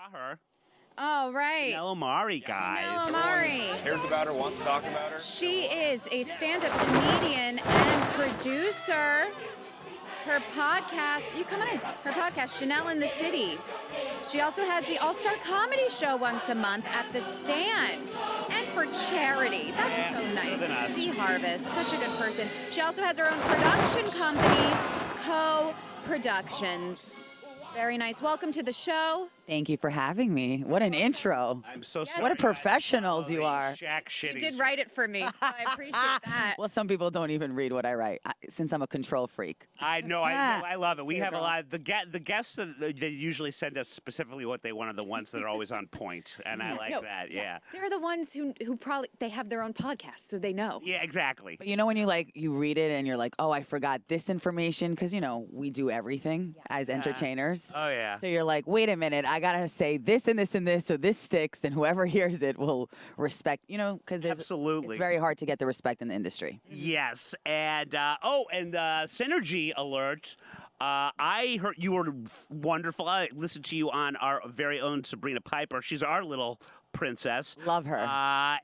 saw her. Oh, right. Omari, guys. Omari. Cares about her, wants to talk about her. She is a stand-up comedian and producer. Her podcast, you come on, her podcast, Chanel in the City. She also has the All-Star Comedy Show once a month at The Stand. And for charity. That's so nice. Sea Harvest, such a good person. She also has her own production company, Co-Productions. Very nice. Welcome to the show. Thank you for having me. What an intro. I'm so sorry. What a professionals you are. You did write it for me, so I appreciate that. Well, some people don't even read what I write, since I'm a control freak. I know. I love it. We have a lot of the guests that they usually send us specifically what they want are the ones that are always on point, and I like that. Yeah. They're the ones who probably they have their own podcast, so they know. Yeah, exactly. But you know when you read it and you're like, oh, I forgot this information, because we do everything as entertainers. Oh yeah. So you're like, wait a minute, I gotta say this and this and this, so this sticks, and whoever hears it will respect. Because absolutely, it's very hard to get the respect in the industry. Yes, and synergy alert. I heard you were wonderful. I listened to you on our very own Sabrina Piper. She's our little princess. Love her.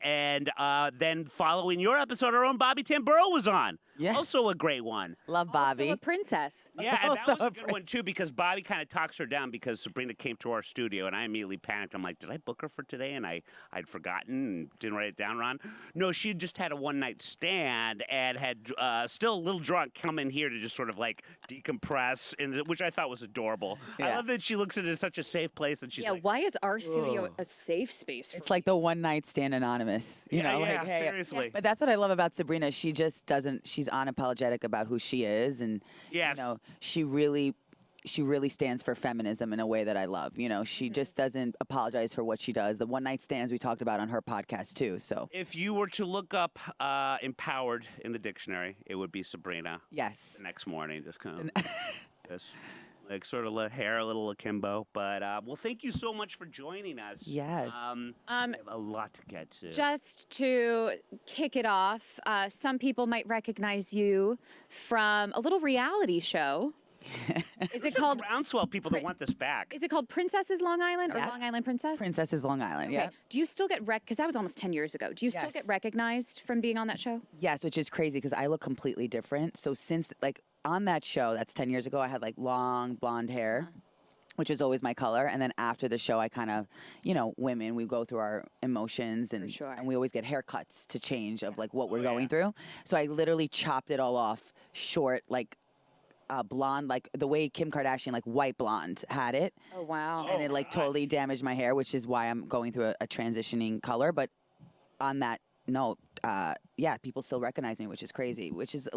And then following your episode, our own Bobby Tamburo was on. Yeah. Also a great one. Love Bobby. Also a princess. Yeah, and that was a good one, too, because Bobby kind of talks her down because Sabrina came to our studio, and I immediately panicked. I'm like, did I book her for today? And I'd forgotten and didn't write it down, Ron. No, she just had a one-night stand and had still a little drunk come in here to just sort of, decompress, which I thought was adorable. Yeah. I love that she looks at it as such a safe place that she's why is our studio a safe space for It's like the one-night stand anonymous. Yeah, seriously. But that's what I love about Sabrina. She just doesn't, she's unapologetic about who she is. And, she really stands for feminism in a way that I love. She just doesn't apologize for what she does. The one-night stands we talked about on her podcast, too. So if you were to look up empowered in the dictionary, it would be Sabrina. Yes. The next morning, just kind of... Yes. Sort of hair a little akimbo, but well, thank you so much for joining us. Yes. I have a lot to get to. Just to kick it off, some people might recognize you from a little reality show. Is it called groundswell? People that want this back. Is it called Princesses Long Island or Long Island Princess? Princesses Long Island. Okay. Yeah. Do you still get because that was almost 10 years ago? Do you still get recognized from being on that show? Yes, which is crazy because I look completely different. So since on that show, that's 10 years ago, I had long blonde hair, which was always my color. And then after the show, I kind of, women, we go through our emotions and we always get haircuts to change of what we're going through. So I literally chopped it all off short, blonde, the way Kim Kardashian, white blonde had it. Oh, wow. And it totally damaged my hair, which is why I'm going through a transitioning color. But on that note, people still recognize me, which is crazy, which is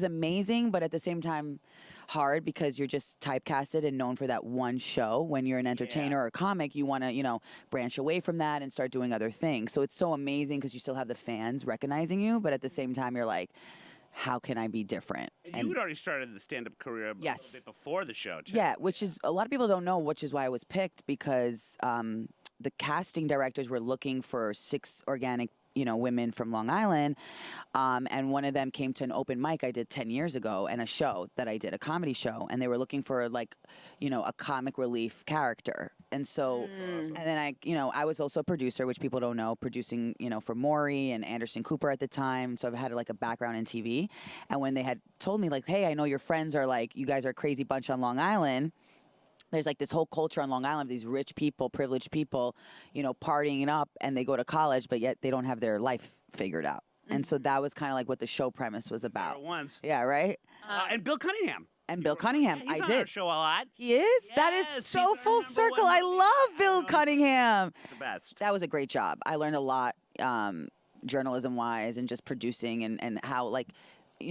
amazing, but at the same time hard because you're just typecasted and known for that one show. When you're an entertainer or a comic, you want to, branch away from that and start doing other things. So it's so amazing because you still have the fans recognizing you, but at the same time, you're like, how can I be different? And you had already started the stand-up career a little bit before the show, too. Yeah, which is, a lot of people don't know, which is why I was picked, because the casting directors were looking for 6 organic women from Long Island, and one of them came to an open mic I did 10 years ago and a show that I did, a comedy show, and they were looking for a comic relief character. And so, and then I was also a producer, which people don't know, producing, for Mornin and Anderson Cooper at the time. So I've had a background in TV. And when they had told me hey, I know your friends are you guys are a crazy bunch on Long Island. There's this whole culture on Long Island of these rich people, privileged people, partying it up, and they go to college, but yet they don't have their life figured out. And so that was kind of what the show premise was about. Yeah, right? And Bill Cunningham. And Bill Cunningham, he's I on did. Our show a lot. He is? Yes, that is so full circle. I love Bill Cunningham. The best. That was a great job. I learned a lot journalism-wise and just producing and how,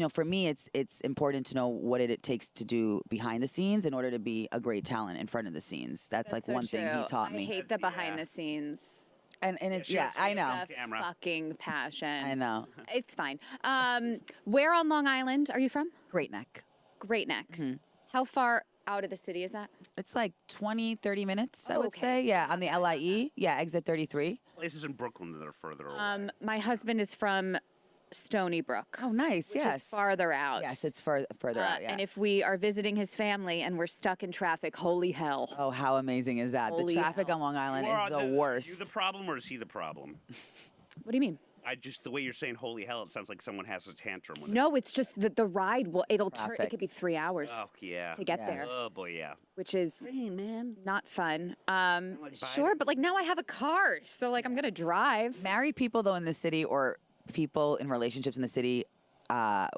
for me, it's important to know what it takes to do behind the scenes in order to be a great talent in front of the scenes. That's so one thing he taught me. I hate the behind the scenes. And it's, I know. Fucking passion. I know. It's fine. Where on Long Island are you from? Great Neck. Great Neck. Mm-hmm. How far out of the city is that? It's 20, 30 minutes, I would say. Yeah, on the LIE. Yeah, exit 33. Places in Brooklyn that are further away. My husband is from Stony Brook. Oh, nice. Which Yes. is farther out. Yes, it's further out. Yeah. And if we are visiting his family and we're stuck in traffic, holy hell. Oh, how amazing is that? Holy The traffic hell. on Long Island Or is the Are worst. you the problem or is he the problem? What do you mean? The way you're saying holy hell, it sounds like someone has a tantrum. When No, it's just that the ride it'll turn. It Traffic. could be 3 hours Oh, yeah. to get Yeah. there, Oh, boy, yeah. which is Hey, man. not fun. like Sure, Biden. but like now I have a car, so like I'm gonna drive. Married people, though, in the city or people in relationships in the city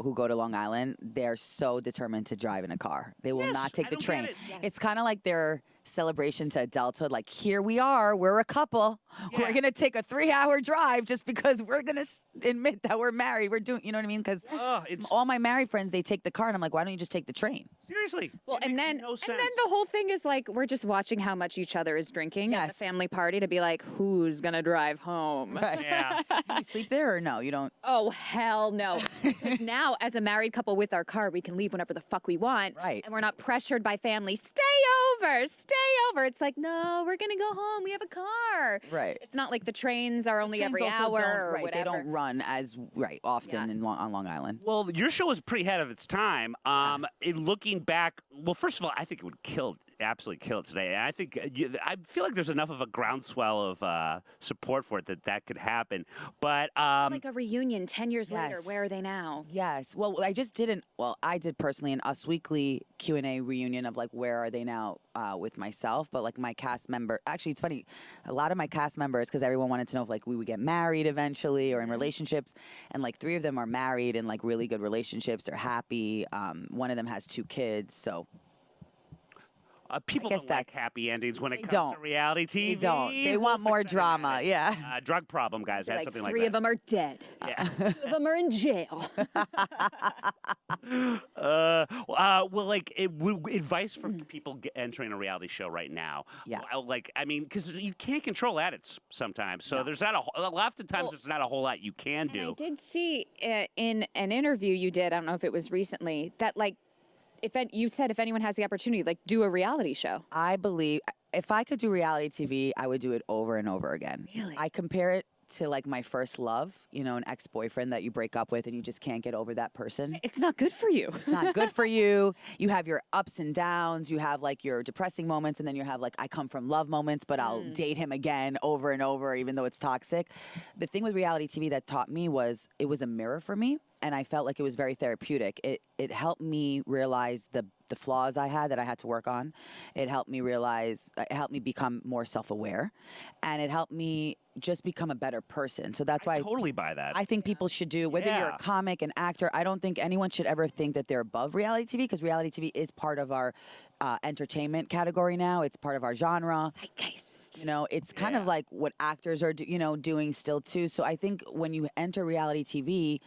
who go to Long Island, they're so determined to drive in a car. They will Yes, not take I the don't get train. it. Yes. It's kind of like their celebration to adulthood. Like, here we are, we're a couple. Yeah. We're going to take a 3-hour drive just because we're going to admit that we're married. We're doing, you know what I mean? Because Oh, it's all my married friends, they take the car, and I'm like, why don't you just take the train? seriously. Well, it and makes then no and sense. then the whole thing is like we're just watching how much each other is drinking at the Yes. family party to be like, who's gonna drive home? Yeah. Do you sleep there or no? You don't? Oh hell no! Because now, as a married couple with our car, we can leave whenever the fuck we want, Right. And we're not pressured by family. Stay over, stay over. It's like, no, we're gonna go home. We have a car. Right. It's not like the trains are only every Trains also hour don't- or right, whatever. They don't run as often Yeah. on Long Island. Well, your show was pretty ahead of its time. In looking back, well, first of all, I think it would absolutely kill it today. And I think I feel like there's enough of a groundswell of support for it that could happen. But Like a reunion 10 years later. Yes. Where are they now? Yes. Well, I did personally an Us Weekly Q&A reunion of like, where are they now with myself? But like my cast member, actually, it's funny. A lot of my cast members, because everyone wanted to know if like we would get married eventually or in relationships. And like 3 of them are married in like really good relationships. They're happy. One of them has 2 kids. So people guess don't like that's- happy endings when it they comes don't. to reality TV. they don't. They We'll want more fix that in a drama. minute. Yeah. Drug problem, guys. They're That's like something 3 like of that. them are dead. Yeah. 2 of them are in jail. Advice for people entering a reality show right now. Yeah. Because you can't control edits sometimes. So there's not a lot of times there's not a whole lot you can And I do. did see in an interview you did, I don't know if it was recently, that like, you said if anyone has the opportunity, like do a reality show. I believe if I could do reality TV, I would do it over and over again. Really? I compare it to like my first love, an ex-boyfriend that you break up with and you just can't get over that person. It's not good for you. It's not good for you. You have your ups and downs. You have like your depressing moments, and then you have like I come from love moments, but I'll date him again over and over, even though it's toxic. The thing with reality TV that taught me was it was a mirror for me, and I felt like it was very therapeutic. It helped me realize the flaws I had that I had to work on. It helped me become more self-aware, and it helped me just become a better person. So that's why I totally buy that. I think people should do, whether you're Yeah. a comic, an actor, I don't think anyone should ever think that they're above reality TV, because reality TV is part of our entertainment category now. It's part of our genre. Zeitgeist. It's kind of Yeah. like what actors are, doing still too. So I think when you enter reality TV,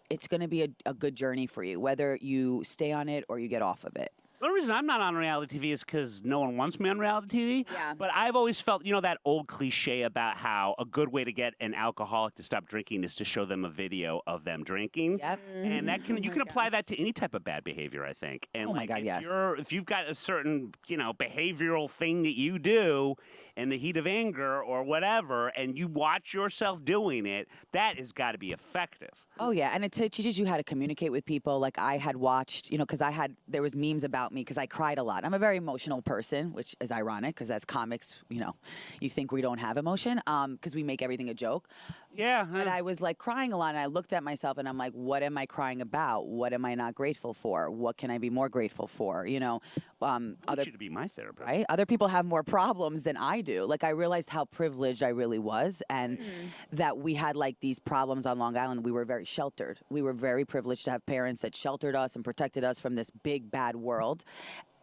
it's going to be a good journey for you, whether you stay on it or you get off of it. The only reason I'm not on reality TV is because no one wants me on reality TV. Yeah. But I've always felt, that old cliche about how a good way to get an alcoholic to stop drinking is to show them a video of them drinking. Yep. And that you can apply that to any type of bad behavior, I think. And Oh my God, if yes. if you've got a certain, behavioral thing that you do in the heat of anger or whatever, and you watch yourself doing it, that has got to be effective. Oh yeah, and it teaches you how to communicate with people. Like I had watched, because there was memes about me because I cried a lot. I'm a very emotional person, which is ironic because as comics, you think we don't have emotion because we make everything a joke. Yeah. But I was like crying a lot, and I looked at myself, and I'm like, what am I crying about? What am I not grateful for? What can I be more grateful for? I want you to be my therapist. Right? Other people have more problems than I do. Like I realized how privileged I really was, and that we had like these problems on Long Island. We were very sheltered. We were very privileged to have parents that sheltered us and protected us from this big bad world.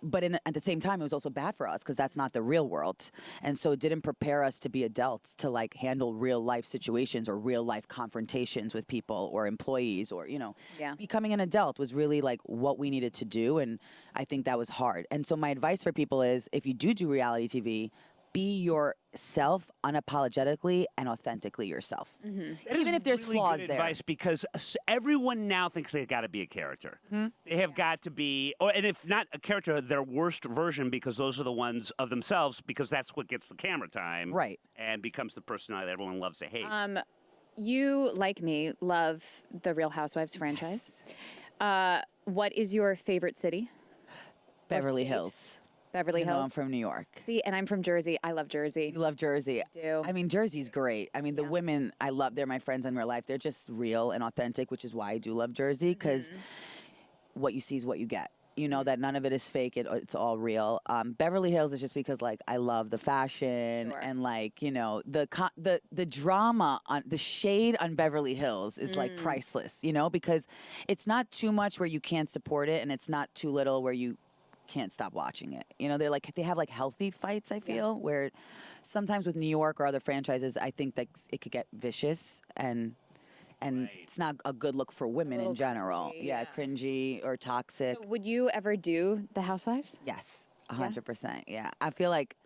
But at the same time, it was also bad for us because that's not the real world. And so it didn't prepare us to be adults to like handle real life situations or real life confrontations with people or employees or, Yeah. becoming an adult was really like what we needed to do. And I think that was hard. And so my advice for people is if you do reality TV, be yourself unapologetically and authentically yourself. That Even is if there's really flaws good there. advice because everyone now thinks they've got to be a character. They have got to be, and if not a character, their worst version because those are the ones of themselves because that's what gets the camera time. Right. And becomes the personality that everyone loves to hate. you, like me, love the Real Housewives franchise. What is your favorite city? Beverly state? Hills. Beverly Even though Hills. I'm from New York. See, and I'm from Jersey. I love Jersey. You love Jersey. do. I mean, Jersey's great. I mean, the women I love, they're my friends in real life. They're just real and authentic, which is why I do love Jersey, because what you see is what you get. You know that none of it is fake. It's all real. Beverly Hills is just because like I love the fashion Sure. and like the drama on the shade on Beverly Hills is like priceless. You know, because it's not too much where you can't support it, and it's not too little where you can't stop watching it. You know, they have like healthy fights, I feel, where sometimes with New York or other franchises, I think that it could get vicious and it's not a good look for women in little general. cringy, Yeah, yeah. cringy or toxic. So would you ever do the Housewives? Yes, 100%. Yeah, I feel like,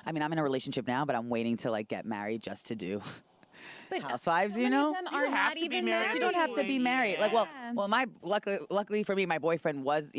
I mean, I'm in a relationship now, but I'm waiting to like get married just to do But Housewives. so You many know, of them you are have not to be even married? married. you don't have to be married. Like, Yeah. well, my luckily for me, my boyfriend was,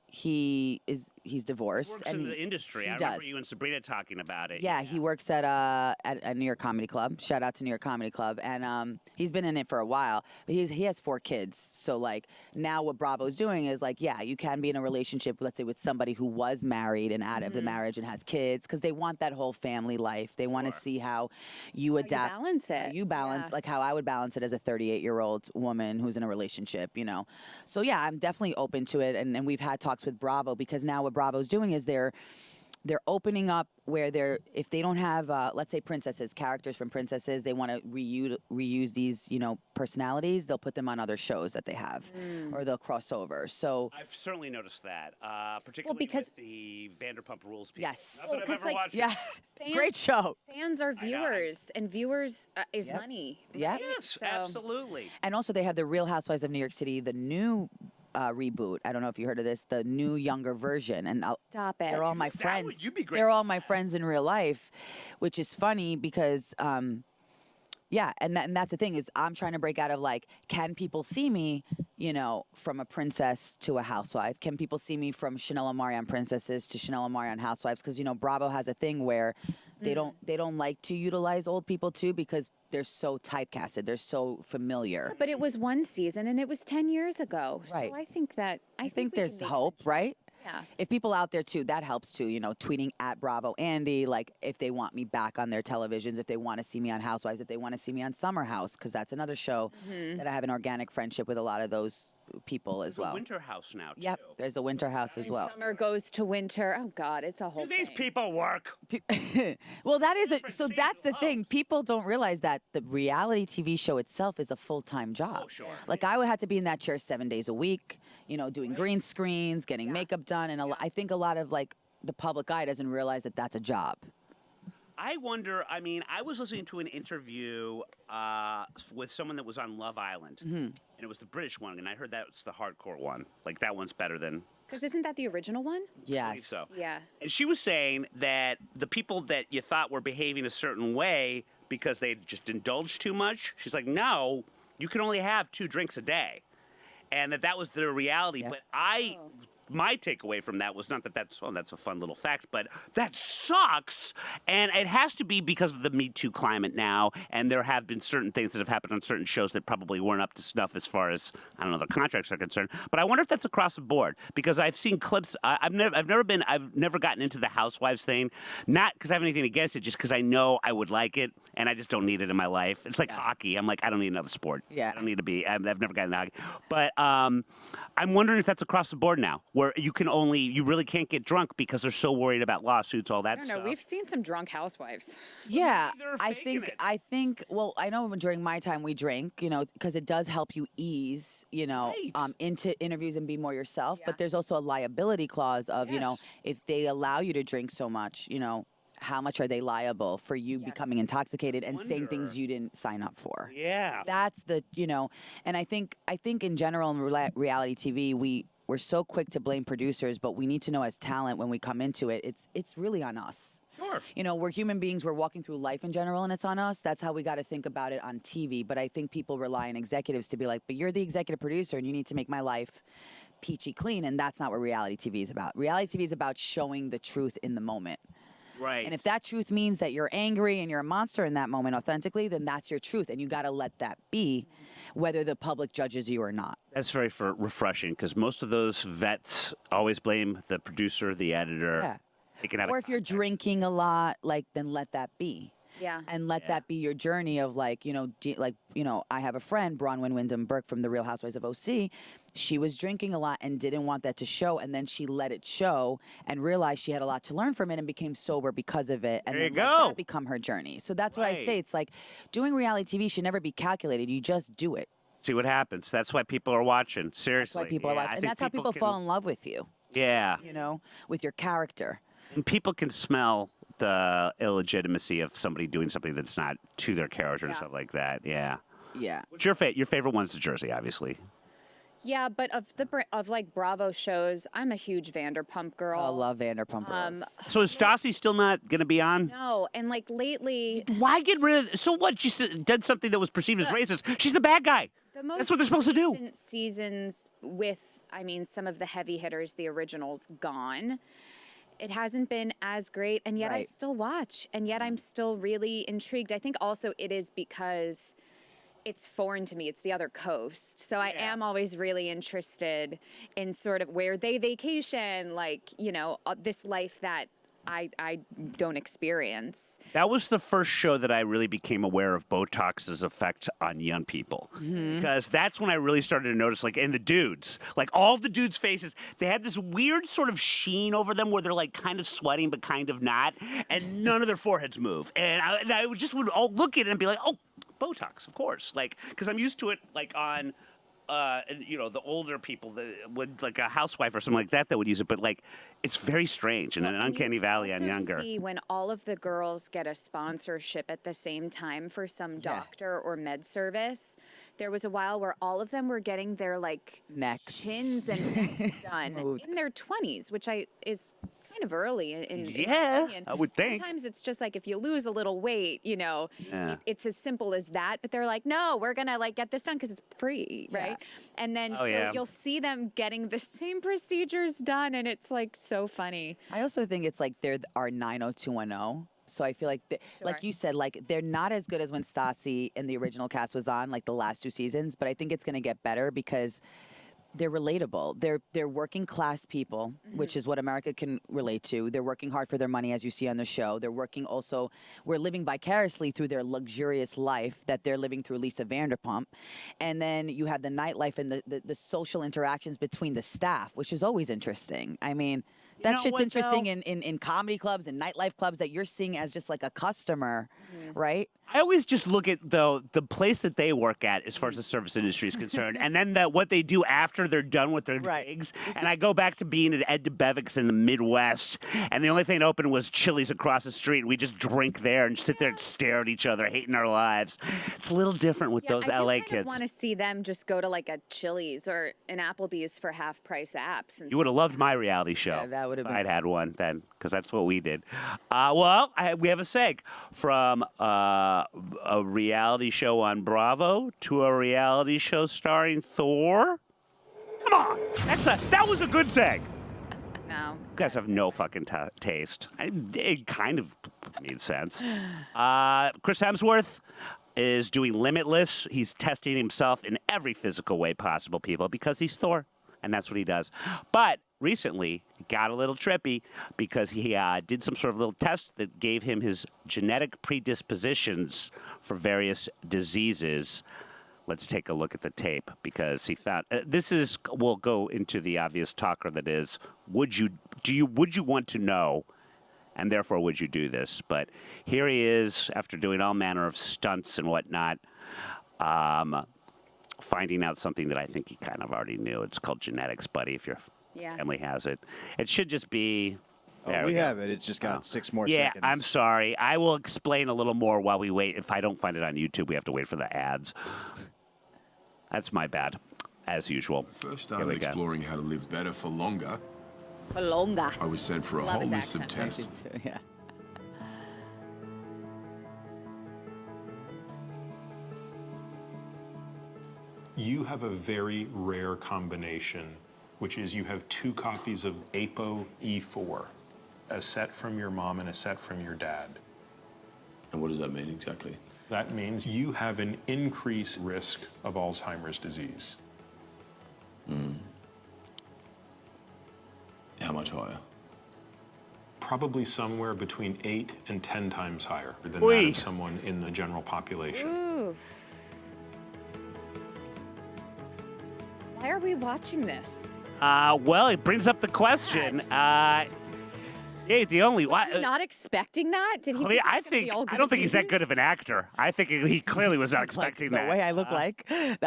he's divorced Works in the industry. he I remember does. you and Sabrina talking about it. Yeah, he works at a New York Comedy Club. Shout out to New York Comedy Club, and he's been in it for a while. But he has 4 kids, so like now what Bravo's doing is like, yeah, you can be in a relationship, let's say, with somebody who was married and out of the marriage and has kids, because they want that whole family life. They want to see how you adapt, balance it. you balance, Yeah. like how I would balance it as a 38-year-old woman who's in a relationship. So yeah, I'm definitely open to it, and we've had talks with Bravo, because now what Bravo's doing is they're opening up where if they don't have let's say characters from princesses, they want to reuse these personalities, they'll put them on other shows that they have, or they'll cross over. So I've certainly noticed that, particularly because- with the Vanderpump Rules people. Yes. Not Well, that I've 'cause, ever like, watched it. yeah, Fans- great show. Fans are viewers, and viewers is Yep. money. Yeah. right? Yes, So- absolutely. And also they have the Real Housewives of New York City, the new reboot. I don't know if you heard of this, the new younger version, and Stop it. they're all my That friends. would- you'd be great They're for all my friends in real life, which is funny because yeah, and that's the thing, is I'm trying to break out of like, can people see me, from a princess to a housewife? Can people see me from Chanel Omari on Princesses to Chanel Omari on Housewives? Because Bravo has a thing where they don't like to utilize old people too, because they're so typecasted, they're so familiar. But it was one season, and it was 10 years ago. Right. So I think that I think we can there's make hope, right? Yeah. If people out there too, that helps too, tweeting at Bravo Andy, like if they want me back on their televisions, if they want to see me on Housewives, if they want to see me on Summer House, because that's another show that I have an organic friendship with a lot of those people as The well. Winter House now, too. Yep, there's a Winter House as well. Summer goes to winter. Oh God, it's a whole Do these thing. people work? Well, that is Different so. That's the seasons. thing. People don't realize that the reality TV show itself is a full-time job. Oh, sure. Like I would have to be in that chair 7 days a week. Doing green screens, getting makeup done, and I think a lot of like the public eye doesn't realize that that's a job. I wonder, I mean, I was listening to an interview with someone that was on Love Island, and it was the British one, and I heard that's the hardcore one. Like, that one's better than... Because isn't that the original one? Yes. so. Yeah. And she was saying that the people that you thought were behaving a certain way because they just indulged too much, she's like, no, you can only have 2 drinks a day. And that was the reality. Yeah. But my takeaway from that was not that that's a fun little fact, but that sucks. And it has to be because of the Me Too climate now, and there have been certain things that have happened on certain shows that probably weren't up to snuff as far as, I don't know, their contracts are concerned. But I wonder if that's across the board, because I've seen clips. I've never gotten into the Housewives thing, not because I have anything against it, just because I know I would like it, and I just don't need it in my life. It's like hockey. I'm like, I don't need another sport. Yeah. I don't need to be. I've never gotten into hockey, but I'm wondering if that's across the board now, where you really can't get drunk because they're so worried about lawsuits, all that I don't stuff. know. We've seen some drunk housewives. Yeah, maybe they're I faking think it. I think. Well, I know during my time we drink, because it does help you ease, Right. into interviews and be more yourself. Yeah. But there's also a liability clause of, Yes. if they allow you to drink so much, how much are they liable for you becoming intoxicated and saying Wonder. things you didn't sign up for? Yeah. That's the, and I think in general in reality TV, we're so quick to blame producers, but we need to know as talent when we come into it, it's really on us. Sure. We're human beings, we're walking through life in general, and it's on us. That's how we got to think about it on TV. But I think people rely on executives to be like, but you're the executive producer and you need to make my life peachy clean, and that's not what reality TV is about. Reality TV is about showing the truth in the moment. Right. And if that truth means that you're angry and you're a monster in that moment authentically, then that's your truth. And you got to let that be, whether the public judges you or not. That's very refreshing because most of those vets always blame the producer, the editor. Yeah. Taken out Or of if you're drinking a lot, like, then let that be. Yeah. And let that be your journey of like, I have a friend, Bronwyn Wyndham Burke from The Real Housewives of OC. She was drinking a lot and didn't want that to show. And then she let it show and realized she had a lot to learn from it and became sober because of it. And There you then let go. that become her journey. So that's what I Right. say. It's like doing reality TV should never be calculated. You just do it. See what happens. That's why people are watching. Seriously. That's why people are Yeah, watching. I And think that's how people can- fall in love with you, Yeah. with your character. And people can smell the illegitimacy of somebody doing something that's not to their character and Yeah. stuff like that. Yeah. Yeah. What's your favorite one's the Jersey, obviously. Yeah, but of like Bravo shows, I'm a huge Vanderpump girl. I love Vanderpump Rules. So is Stassi still not going to be on? No, and like lately, Why get rid of? So what? She did something that was perceived as racist. She's the bad guy. the most That's what they're supposed to do. recent seasons with, some of the heavy hitters, the originals, gone. It hasn't been as great, and yet I Right. still watch, and yet I'm still really intrigued. I think also it is because it's foreign to me. It's the other coast. So I am always really interested in sort of where they vacation, like, this life that I don't experience. That was the first show that I really became aware of Botox's effect on young people. Because that's when I really started to notice, like, in the dudes, like all of the dudes' faces, they had this weird sort of sheen over them where they're like kind of sweating but kind of not, and none of their foreheads move. And I would all look at it and be like, oh, Botox, of course. Like, because I'm used to it, like, on... the older people that would, like a housewife or something like that would use it, but like it's very strange and an And uncanny you valley on also younger. see when all of the girls get a sponsorship at the same time for some doctor or med service. There was a while where all of them were getting their like Necks. chins and necks done Smooth. in their 20s, which is kind of early in my Yeah, opinion. I would think. Sometimes it's just like if you lose a little weight, it's as simple as that. But they're like, no, we're gonna like get this done because it's free, right? And then you'll see them getting the same procedures done, and it's like so funny. I also think it's like they're our 90210. So I feel like, like you said, like they're not as good as when Stassi and the original cast was on, like the last 2 seasons. But I think it's going to get better because they're relatable. They're working class people, which is what America can relate to. They're working hard for their money, as you see on the show. They're working also. We're living vicariously through their luxurious life that they're living through Lisa Vanderpump, and then you have the nightlife and the social interactions between the staff, which is always interesting. I mean. That know shit's what, interesting though? in comedy clubs and nightlife clubs that you're seeing as just like a customer, right? I always just look at the place that they work at as far as the service industry is concerned, and then what they do after they're done with their Right. gigs. And I go back to being at Ed DeBevick's in the Midwest, and the only thing open was Chili's across the street, and we just drink there and sit there and stare at each other, hating our lives. It's a little different with those I LA do kind kids. of want to see them just go to like a Chili's or an Applebee's for half price apps. And You would have loved my reality show. Yeah, that would have if been- I'd had one then, because that's what we did. We have a seg from a reality show on Bravo to a reality show starring Thor. Come on, that was a good seg. no. You guys have no fucking taste. It kind of made sense. Chris Hemsworth is doing Limitless. He's testing himself in every physical way possible, people, because he's Thor, and that's what he does. But recently, it got a little trippy because he did some sort of little test that gave him his genetic predispositions for various diseases. Let's take a look at the tape because he found we'll go into the obvious talker that is, would you want to know, and therefore would you do this? But here he is after doing all manner of stunts and whatnot, finding out something that I think he kind of already knew. It's called genetics, buddy, if your family has it. It should just be... There we go. have it. It's just got 6 more Yeah, seconds. I'm sorry. I will explain a little more while we wait. If I don't find it on YouTube, we have to wait for the ads. That's my bad, as usual. First Here started we go. exploring how to live better for longer, For longer. I was sent for a Love whole his list of accent. tests. Yeah. You have a very rare combination, which is you have 2 copies of ApoE4. a set from your mom and a set from your dad. And what does that mean exactly? That means you have an increased risk of Alzheimer's disease. How much higher? Probably somewhere between 8 and 10 times higher than Oy. that of someone in the general population. Oof. Why are we watching this? Well, it brings up the question. Yeah, the only Was why. he not expecting that? Did he? I mean, think it was gonna be all I don't think he's that good good of an actor. I think he clearly was not It's like expecting the that. way I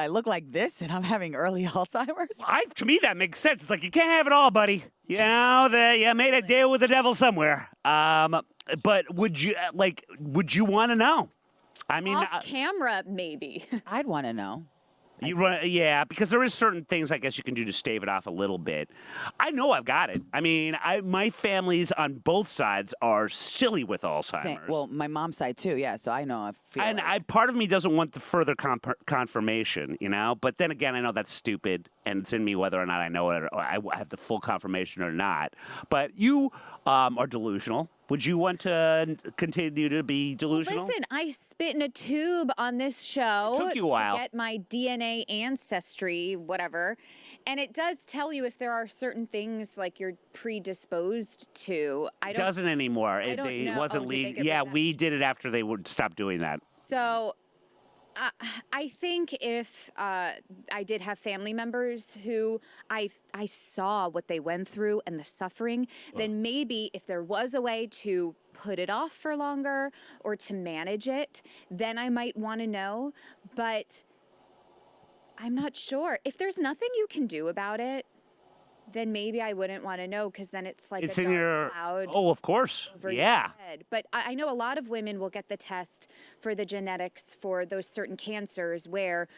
look like this, and I'm having early Alzheimer's. To me, that makes sense. It's like you can't have it all, buddy. You know, you made a deal with the devil somewhere. But would you want to know? I mean, Off camera, maybe. I'd want to know. yeah, because there is certain things I guess you can do to stave it off a little bit. I know I've got it. I mean, my families on both sides are silly with Alzheimer's. Well, my mom's side too, yeah. So I know. I feel. And like- part of me doesn't want the further confirmation, you know. But then again, I know that's stupid, and it's in me whether or not I know it or I have the full confirmation or not. But you are delusional. Would you want to continue to be delusional? Listen, I spit in a tube on this show It took you a while. to get my DNA ancestry, whatever. And it does tell you if there are certain things like you're predisposed to. It doesn't anymore. I don't It know. wasn't Oh, did they legal. get Yeah, rid of that? we did it after they would stop doing that. So I think if I did have family members who I saw what they went through and the suffering, then maybe if there was a way to put it off for longer or to manage it, then I might want to know. But I'm not sure. If there's nothing you can do about it, then maybe I wouldn't want to know because then it's like It's a in dark your. cloud Oh, of course. over your Yeah. head. But I know a lot of women will get the test for the genetics for those certain cancers where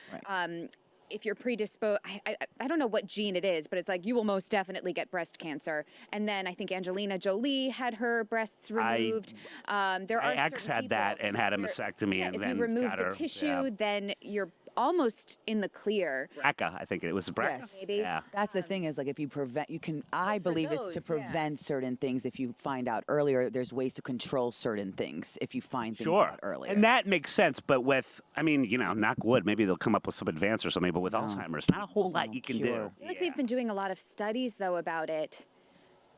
if you're predisposed, I don't know what gene it is, but it's like you will most definitely get breast cancer. And then I think Angelina Jolie had her breasts removed. There are My ex certain had that people and had a where- mastectomy yeah, and if then you remove got the her, tissue, yeah. then you're almost in the clear. BRCA, I think it was BRCA. Yes. Maybe. Yeah. That's the thing is like if you prevent, you can. I for believe it's to those, yeah. prevent certain things. If you find out earlier, there's ways to control certain things. If you find things Sure. out earlier, And that makes sense. But with, I mean, you know, knock wood, maybe they'll come up with some advance or something. But with Alzheimer's, not a whole lot no you can cure. do. I feel like they've been doing a lot of studies, though, about it.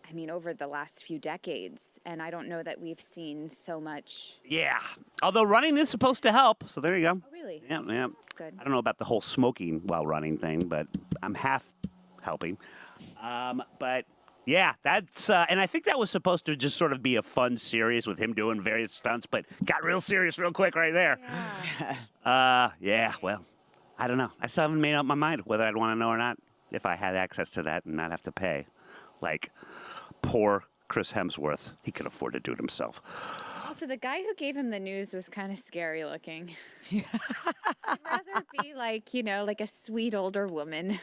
I mean, over the last few decades, and I don't know that we've seen so much. Yeah. Although running is supposed to help. So there you go. Oh, really? Yeah, yeah. That's good. I don't know about the whole smoking while running thing, but I'm half helping. But yeah, that's, and I think that was supposed to just sort of be a fun series with him doing various stunts, but got real serious real quick right there. Yeah, well, I don't know. I still haven't made up my mind whether I'd want to know or not if I had access to that and not have to pay. Like, poor Chris Hemsworth. He could afford to do it himself. Also, the guy who gave him the news was kind of scary looking. I'd rather be like, like a sweet older woman.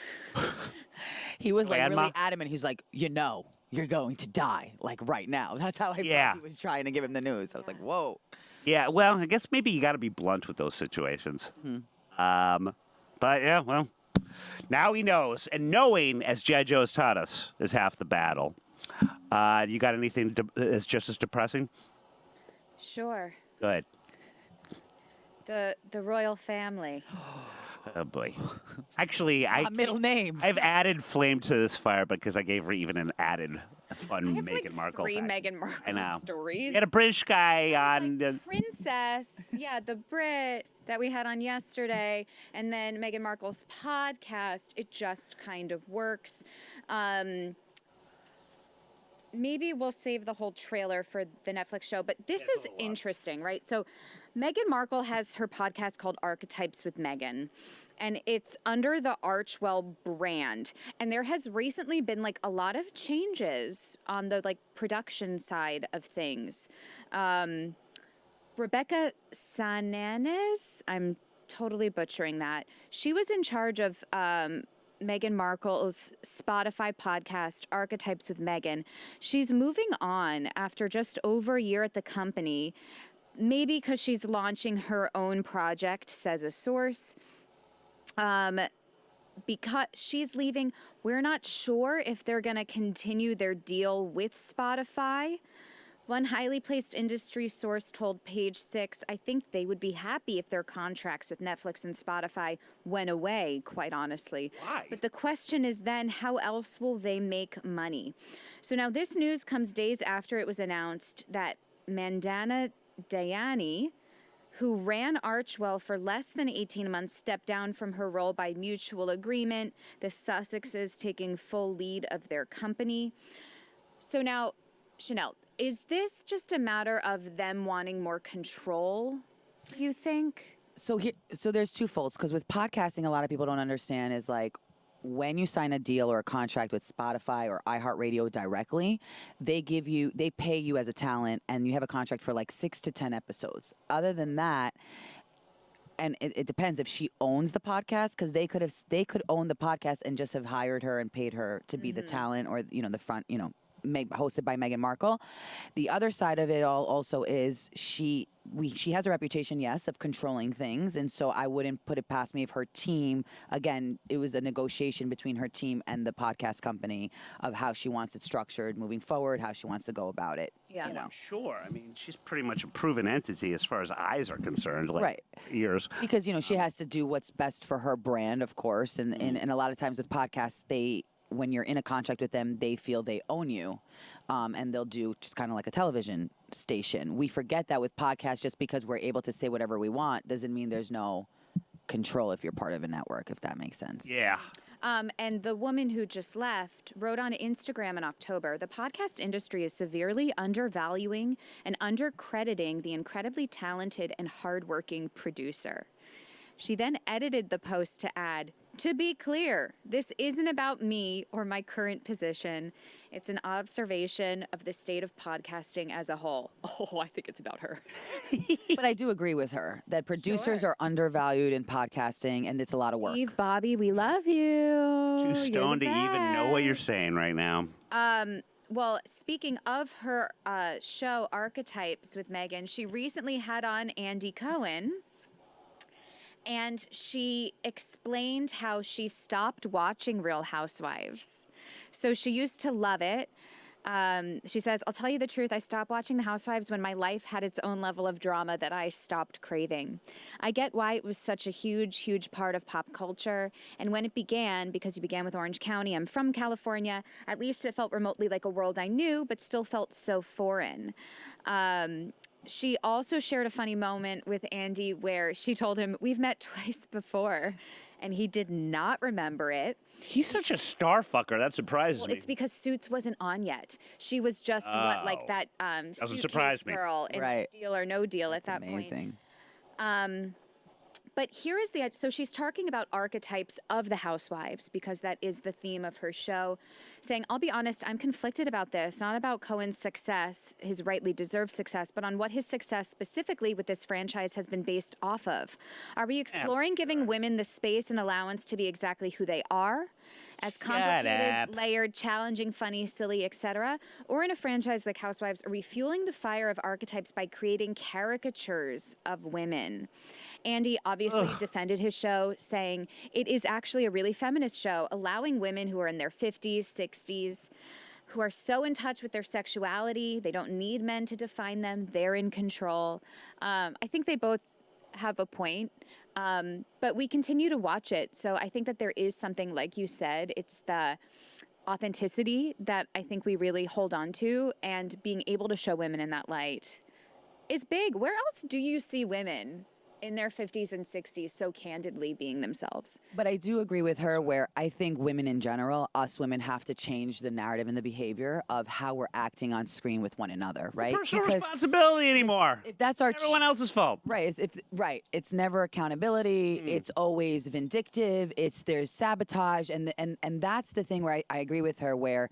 he was like Grandma? really adamant. He's like, you're going to die, like right now. That's how I Yeah. felt he was trying to give him the news. I was like, whoa. Yeah, well, I guess maybe you got to be blunt with those situations. But yeah, well, now he knows. And knowing, as G.I. Joe has taught us, is half the battle. You got anything that's just as depressing? Sure. Good. The royal family. Oh, boy. Actually, A middle name. I've added flame to this fire because I gave her even an added fun I have Meghan like Markle 3 fact. Meghan I know. Markle stories. We had a British guy It on. was like Princess, the Brit that we had on yesterday, and then Meghan Markle's podcast. It just kind of works. Maybe we'll save the whole trailer for the Netflix show, but this is interesting, right? So Meghan Markle has her podcast called Archetypes with Meghan, and it's under the Archwell brand. And there has recently been like a lot of changes on the like production side of things. Rebecca Sananes, I'm totally butchering that. She was in charge of Meghan Markle's Spotify podcast, Archetypes with Meghan. She's moving on after just over a year at the company, maybe because she's launching her own project, says a source. because she's leaving, we're not sure if they're going to continue their deal with Spotify. One highly placed industry source told Page Six, I think they would be happy if their contracts with Netflix and Spotify went away, quite honestly. Why? But the question is then, how else will they make money? So now this news comes days after it was announced that Mandana Dayani, who ran Archwell for less than 18 months, stepped down from her role by mutual agreement, the Sussexes taking full lead of their company. So now, Chanel, is this just a matter of them wanting more control, do you think? So there's two folds, because with podcasting, a lot of people don't understand is like, when you sign a deal or a contract with Spotify or iHeartRadio directly, they pay you as a talent, and you have a contract for like 6 to 10 episodes. Other than that, and it depends if she owns the podcast, because they could own the podcast and just have hired her and paid her to be the talent, or the front, hosted by Meghan Markle. The other side of it all also is she has a reputation, yes, of controlling things, and so I wouldn't put it past me if her team, again, it was a negotiation between her team and the podcast company of how she wants it structured moving forward, how she wants to go about it. Yeah. I'm sure. I mean, she's pretty much a proven entity as far as eyes are concerned. Like Right. Years. Because she has to do what's best for her brand, of course, and a lot of times with podcasts, when you're in a contract with them, they feel they own you, and they'll do just kind of like a television station. We forget that with podcasts, just because we're able to say whatever we want doesn't mean there's no control if you're part of a network, if that makes sense. Yeah. And the woman who just left wrote on Instagram in October, the podcast industry is severely undervaluing and undercrediting the incredibly talented and hardworking producer. She then edited the post to add, "To be clear, this isn't about me or my current position. It's an observation of the state of podcasting as a whole." Oh, I think it's about her. But I do agree with her that producers are undervalued in podcasting, and it's a lot of work. Steve, Bobby, we love you. Too You're stoned the to even know what you're best. saying right now. Well, speaking of her show Archetypes with Megan, she recently had on Andy Cohen. And she explained how she stopped watching Real Housewives. So she used to love it. She says, "I'll tell you the truth, I stopped watching The Housewives when my life had its own level of drama that I stopped craving. I get why it was such a huge, huge part of pop culture. And when it began, because it began with Orange County, I'm from California, at least it felt remotely like a world I knew, but still felt so foreign." She also shared a funny moment with Andy where she told him, "We've met twice before," and he did not remember it. He's such a star fucker. That surprises Well, me. it's because Suits wasn't on yet. She was just like that Doesn't suitcase surprise me. girl in Right. Deal or No Deal at that Amazing. point. But here is so she's talking about archetypes of the housewives, because that is the theme of her show, saying, "I'll be honest, I'm conflicted about this, not about Cohen's success, his rightly deserved success, but on what his success specifically with this franchise has been based off of. Are we exploring giving women the space and allowance to be exactly who they are? As complicated, up. layered, challenging, funny, silly, etc.? Or in a franchise like Housewives, are we fueling the fire of archetypes by creating caricatures of women?" Andy obviously defended his show, saying it is actually a really feminist show, allowing women who are in their 50s, 60s, who are so in touch with their sexuality, they don't need men to define them, they're in control. I think they both have a point, but we continue to watch it. So I think that there is something, like you said, it's the authenticity that I think we really hold on to, and being able to show women in that light is big. Where else do you see women in their 50s and 60s so candidly being themselves? But I do agree with her where I think women in general, us women, have to change the narrative and the behavior of how we're acting on screen with one another, right? Personal responsibility anymore. If that's our Everyone else's fault. Right. Right. It's never accountability. It's always vindictive. There's sabotage, and that's the thing where I agree with her where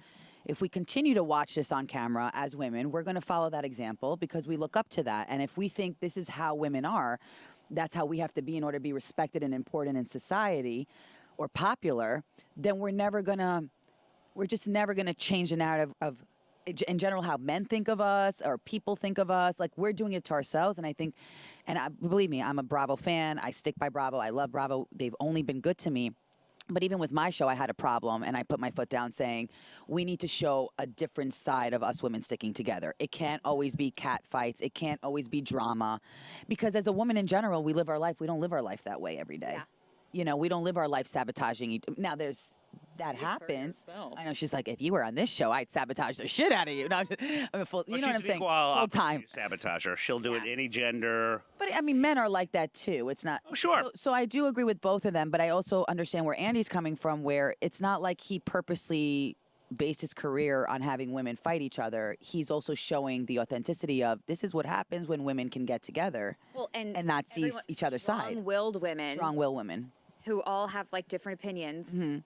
if we continue to watch this on camera as women, we're going to follow that example because we look up to that. And if we think this is how women are, that's how we have to be in order to be respected and important in society or popular, then we're just never gonna change the narrative of, in general, how men think of us or people think of us. Like, we're doing it to ourselves. And I think, believe me, I'm a Bravo fan. I stick by Bravo. I love Bravo. They've only been good to me. But even with my show, I had a problem, and I put my foot down saying, we need to show a different side of us women sticking together. It can't always be cat fights. It can't always be drama. Because as a woman in general, we live our life. We don't live our life that way every day. Yeah. You know, we don't live our life sabotaging. Now, that happens. I know she's like, if you were on this show, I'd sabotage the shit out of you. No, I'm full, you know what I'm saying? Full time. Sabotage her. She'll do it any gender. But I mean, men are like that too. It's not. Oh, sure. So I do agree with both of them, but I also understand where Andy's coming from, where it's not like he purposely based his career on having women fight each other. He's also showing the authenticity of this is what happens when women can get together and not see each other's side. Strong-willed women. Strong-willed women. Who all have like different opinions. You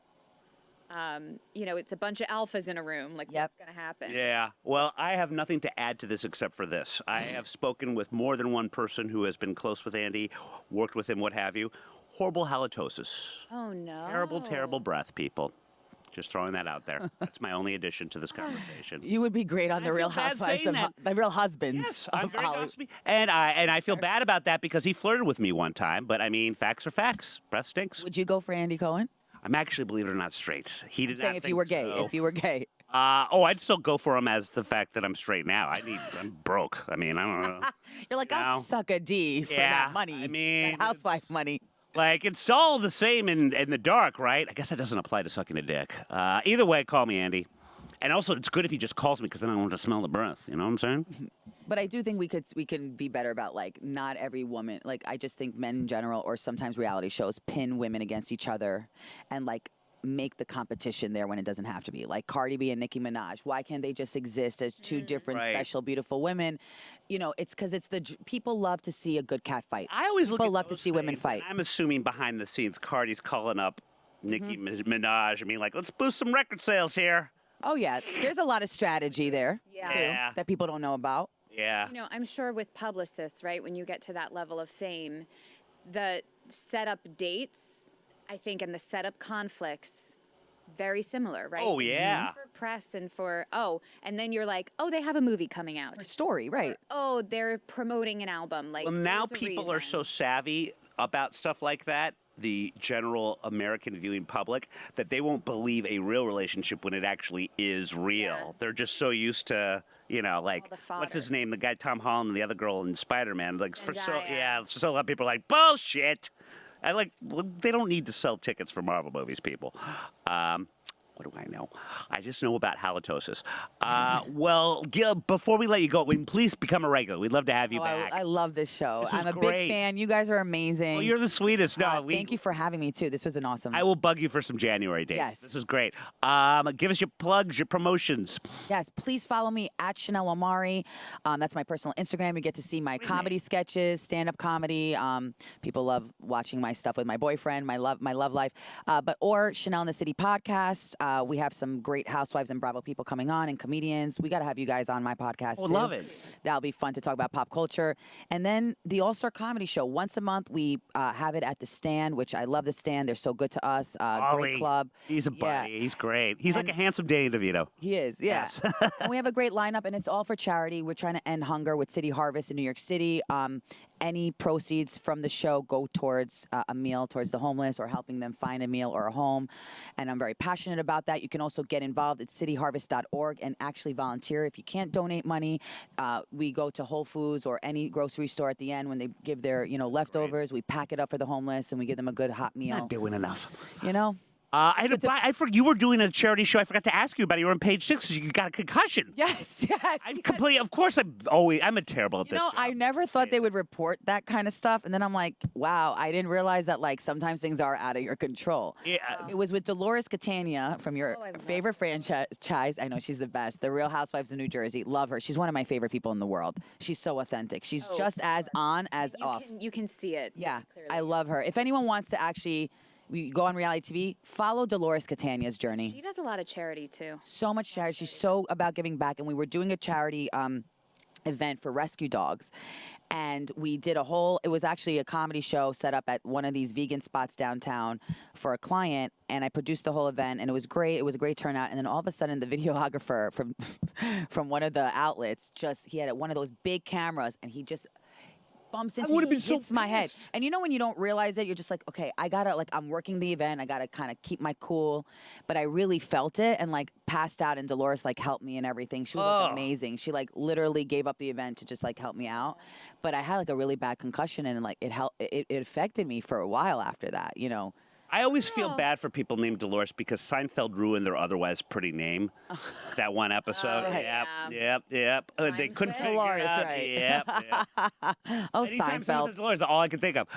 know, it's a bunch of alphas in a room. Like, what's going to happen? Yeah. Well, I have nothing to add to this except for this. I have spoken with more than one person who has been close with Andy, worked with him, what have you. Horrible halitosis. Oh, no. Terrible, terrible breath, people. Just throwing that out there. That's my only addition to this conversation. You would be great on the Real Housewives of the Real Husbands. Yes, I'm of very Hollywood. gossipy. And I feel bad about that because he flirted with me one time. But I mean, facts are facts. Breath stinks. Would you go for Andy Cohen? I'm actually, believe it or not, straight. He did I'm saying not if you were gay. so. If you were gay. I'd still go for him as the fact that I'm straight now. I'm broke. I mean, I don't know. You're like, I'll suck a D for that money. I mean, that housewife money. Like, it's all the same in the dark, right? I guess that doesn't apply to sucking a dick. Either way, call me Andy. And also, it's good if he just calls me because then I don't want to smell the breath. You know what I'm saying? But I do think we can be better about, like, not every woman. Like, I just think men in general, or sometimes reality shows, pin women against each other and, like, make the competition there when it doesn't have to be. Like Cardi B and Nicki Minaj. Why can't they just exist as two different, special, beautiful women? You know, it's because people love to see a good cat fight. I always people look at love to those see women things, fight. and I'm assuming behind the scenes, Cardi's calling up Nicki Minaj. I mean, like, let's boost some record sales here. Oh, yeah. There's a lot of strategy there, too, Yeah. that people don't know about. Yeah. You know, I'm sure with publicists, right, when you get to that level of fame, the setup dates, I think, and the setup conflicts, very similar, right? Oh, yeah. For press and for, and then you're like, they have a movie coming out. For story, right. Or, they're promoting an album. Like, Well, now there's a people are reason. so savvy about stuff like that, the general American viewing public, that they won't believe a real relationship when it actually is real. Yeah. They're just so used to, you know, like, the what's his fodder. name? The guy Tom Holland and the other girl in Spider-Man. Like, so Zendaya. a lot of people are like, bullshit. They don't need to sell tickets for Marvel movies, people. What do I know? I just know about halitosis. Well, Gil, before we let you go, please become a regular. We'd love to have you back. I love this show. This was I'm a great. big fan. You guys are amazing. Well, you're the sweetest. No, thank you for having me, too. This was an awesome. I will bug you for some January dates. Yes. This is great. Give us your plugs, your promotions. Yes, please follow me at Chanel Omari. That's my personal Instagram. You get to see my comedy sketches, stand-up comedy. People love watching my stuff with my boyfriend, my love life. Or Chanel in the City podcast. We have some great housewives and Bravo people coming on and comedians. We got to have you guys on my podcast too. Love it. That'll be fun to talk about pop culture. And then the All-Star Comedy Show. Once a month, we have it at The Stand, which I love The Stand. They're so good to us. Great club. He's a buddy. Yeah. He's great. He's like a handsome Danny DeVito. He is, yeah. And we have a great lineup, and it's all for charity. We're trying to end hunger with City Harvest in New York City. Any proceeds from the show go towards a meal towards the homeless or helping them find a meal or a home. And I'm very passionate about that. You can also get involved at cityharvest.org and actually volunteer. If you can't donate money, we go to Whole Foods or any grocery store at the end when they give their leftovers. We pack it up for the homeless and we give them a good hot meal. Not doing enough. You know? I forgot you were doing a charity show. I forgot to ask you about it. You were on page 6 because you got a concussion. Yes. Of course, I'm a terrible at this. I never thought they would report that kind of stuff. And then I'm like, wow, I didn't realize that, like, sometimes things are out of your control. Yeah. It was with Dolores Catania from your favorite franchise. I know she's the best. The Real Housewives of New Jersey. Love her. She's one of my favorite people in the world. She's so authentic. She's just as on as off. You can see it. Yeah, clearly. I love her. If anyone wants to actually go on reality TV, follow Dolores Catania's journey. She does a lot of charity, too. So much charity. She's so about giving back. And we were doing a charity event for rescue dogs. And we did it was actually a comedy show set up at one of these vegan spots downtown for a client. And I produced the whole event, and it was great. It was a great turnout. And then all of a sudden, the videographer from one of the outlets he had one of those big cameras, and he just bumps into would've me, been so hits my head. pissed. And you know when you don't realize it, you're just like, okay, I gotta, like, I'm working the event. I gotta kind of keep my cool. But I really felt it and, like, passed out. And Dolores, like, helped me and everything. She was, like, amazing. She, like, literally gave up the event to just, like, help me out. But I had, like, a really bad concussion and, like, it affected me for a while after that, you know. I always feel bad for people named Dolores because Seinfeld ruined their otherwise pretty name. That one episode. Yep. They couldn't with? figure Dolores, it out. right. Yep. Oh, Anytime someone Seinfeld. says Dolores, all I can think of.